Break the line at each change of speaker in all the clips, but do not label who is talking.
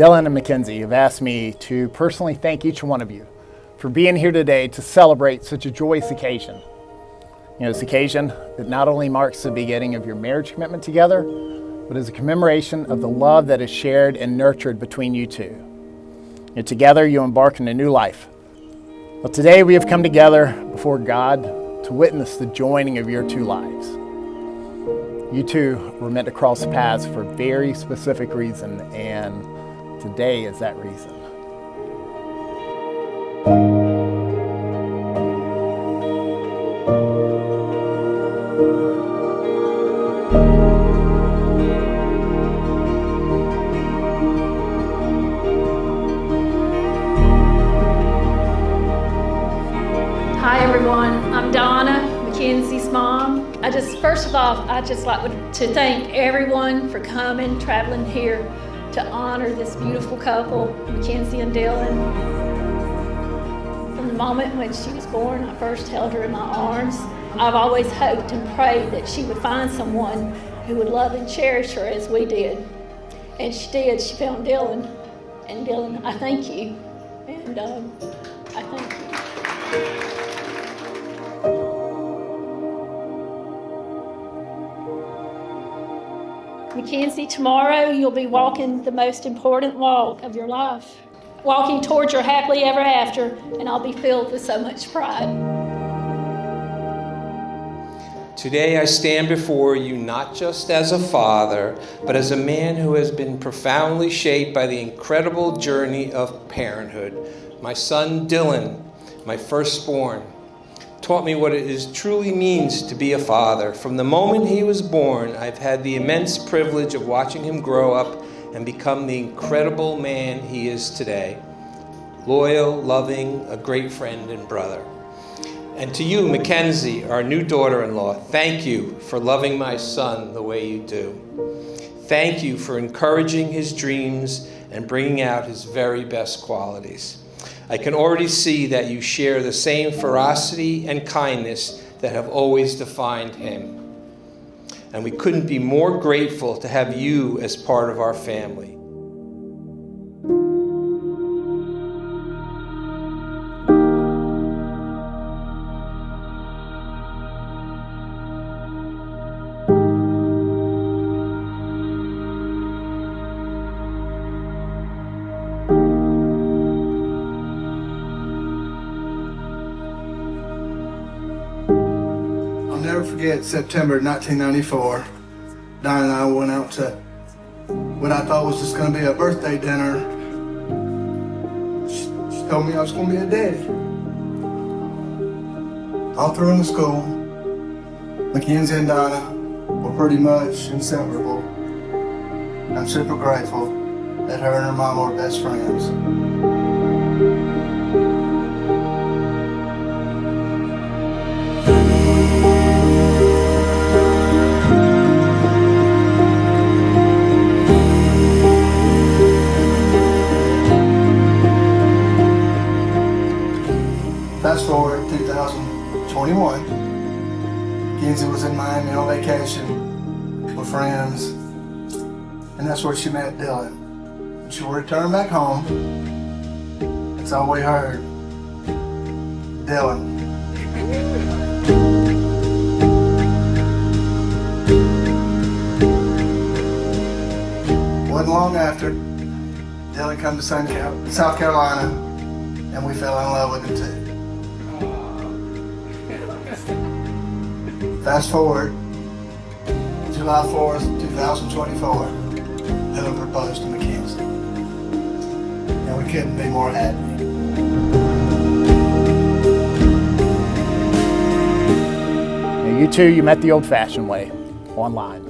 Dylan and McKenzie have asked me to personally thank each one of you for being here today to celebrate such a joyous occasion. This occasion that not only marks the beginning of your marriage commitment together, but is a commemoration of the love that is shared and nurtured between you two. Together you embark on a new life. Well, today we have come together before God to witness the joining of your two lives. You two were meant to cross paths for a very specific reason, and today is that reason.
Hi everyone, I'm Donna, McKenzie's mom. First of all, I just like to thank everyone for coming, traveling here to honor this beautiful couple, McKenzie and Dylan. From the moment when she was born, I first held her in my arms. I've always hoped and prayed that she would find someone who would love and cherish her as we did. And she did. She found Dylan. And Dylan, I thank you. And I thank you. McKenzie, tomorrow you'll be walking the most important walk of your life, walking towards your happily ever after, and I'll be filled with so much pride.
Today I stand before you not just as a father, but as a man who has been profoundly shaped by the incredible journey of parenthood. My son Dylan, my firstborn, taught me what it truly means to be a father. From the moment he was born, I've had the immense privilege of watching him grow up and become the incredible man he is today. Loyal, loving, a great friend and brother. And to you, McKenzie, our new daughter-in-law, thank you for loving my son the way you do. Thank you for encouraging his dreams and bringing out his very best qualities. I can already see that you share the same ferocity and kindness that have always defined him. And we couldn't be more grateful to have you as part of our family.
I'll never forget September 1994. Don and I went out to what I thought was just going to be a birthday dinner. She told me I was going to be a daddy. All through in the school, McKenzie and Donna were pretty much inseparable. I'm super grateful that her and her mom were best friends. Fast forward 2021, McKenzie was in Miami on vacation with friends, and that's where she met Dylan. When she returned back home, that's all we heard, Dylan. Wasn't long after, Dylan come to South Carolina, and we fell in love with him too. Fast forward, July 4th, 2024, Dylan proposed to McKenzie. And we couldn't be more happy.
Now you two, you met the old-fashioned way, online.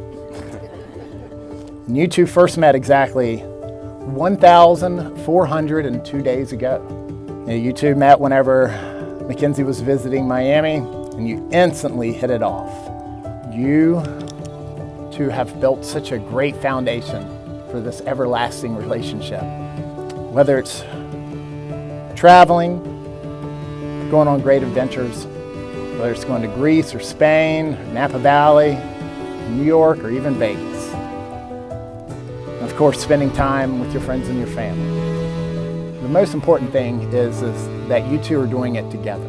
And you two first met exactly 1,402 days ago. Now, you two met whenever McKenzie was visiting Miami, and you instantly hit it off. You two have built such a great foundation for this everlasting relationship. Whether it's traveling, going on great adventures, whether it's going to Greece or Spain, Napa Valley, New York, or even Vegas. Of of course, spending time with your friends and your family. The most important thing is that you two are doing it together.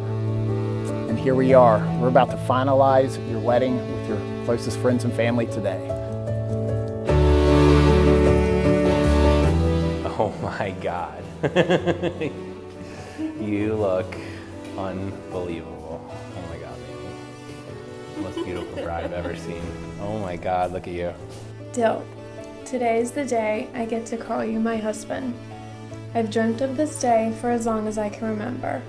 And here we are. We're about to finalize your wedding with your closest friends and family today.
Oh my God. You look unbelievable. Oh my God, baby. Most beautiful bride I've ever seen. Oh my God, look at you.
Dill, today's the day I get to call you my husband. I've dreamt of this day for as long as I can remember.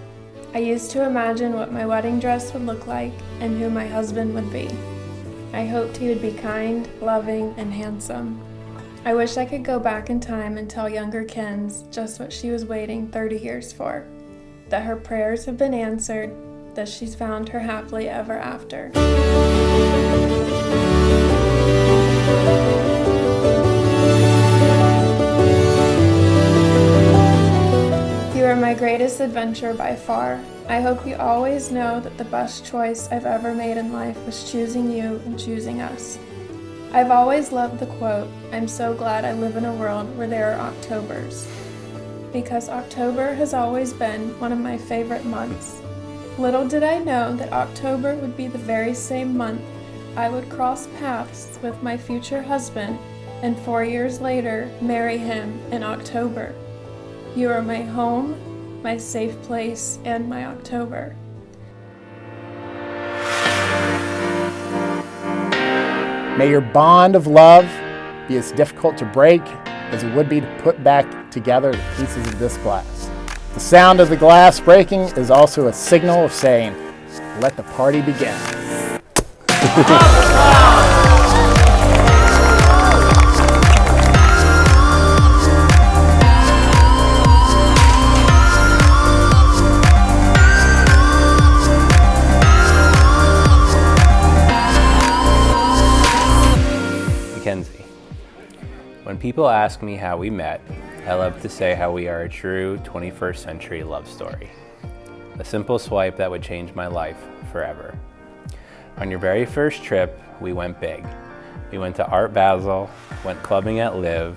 I used to imagine what my wedding dress would look like and who my husband would be. I hoped he would be kind, loving, and handsome. I wish I could go back in time and tell younger Kens just what she was waiting 30 years for. That her prayers have been answered, that she's found her happily ever after. You are my greatest adventure by far. I hope you always know that the best choice I've ever made in life was choosing you and choosing us. I've always loved the quote, "I'm so glad I live in a world where there are Octobers." Because October has always been one of my favorite months. Little did I know that October would be the very same month I would cross paths with my future husband and 4 years later marry him in October. You are my home, my safe place, and my October.
May your bond of love be as difficult to break as it would be to put back together the pieces of this glass. The sound of the glass breaking is also a signal of saying, let the party begin.
McKenzie. When people ask me how we met, I love to say how we are a true 21st century love story. A simple swipe that would change my life forever. On your very first trip, we went big. We went to Art Basel, went clubbing at Live,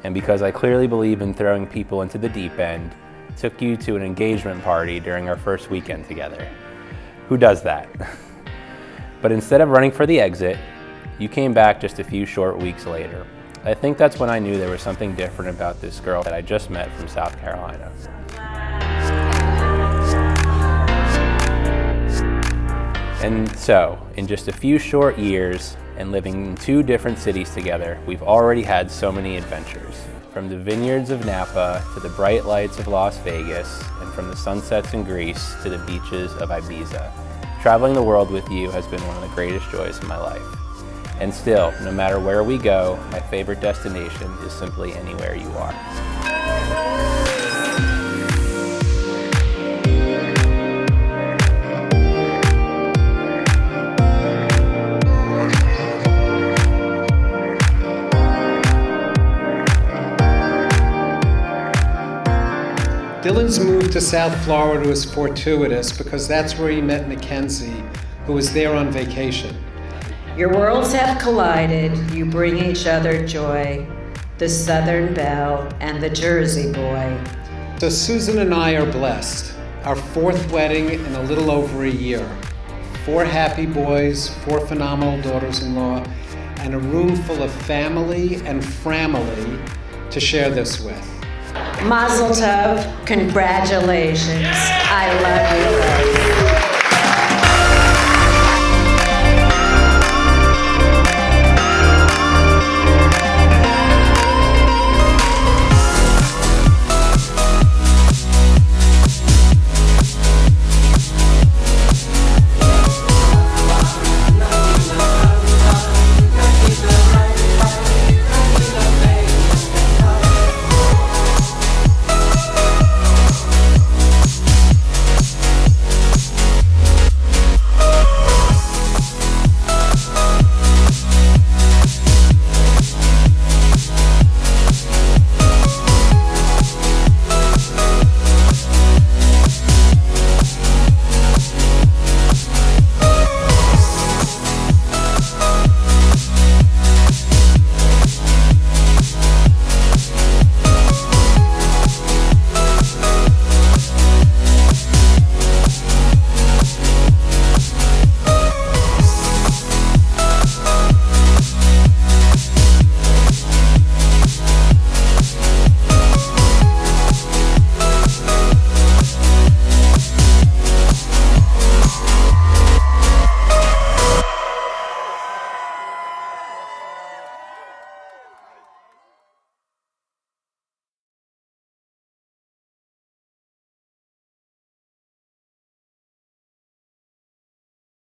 and because I clearly believe in throwing people into the deep end, took you to an engagement party during our first weekend together. Who does that? But instead of running for the exit, you came back just a few short weeks later. I think that's when I knew there was something different about this girl that I just met from South Carolina. And so, in just a few short years and living in 2 different cities together, we've already had so many adventures. From the vineyards of Napa to the bright lights of Las Vegas, and from the sunsets in Greece to the beaches of Ibiza. Traveling the world with you has been one of the greatest joys of my life. And still, no matter where we go, my favorite destination is simply anywhere you are.
Dylan's move to South Florida was fortuitous because that's where he met McKenzie, who was there on vacation.
Your worlds have collided, you bring each other joy, the Southern Belle and the Jersey boy.
So Susan and I are blessed. Our 4th wedding in a little over a year. 4 happy boys, 4 phenomenal daughters-in-law, and a room full of family and framily to share this with.
Mazel Tov, congratulations, I love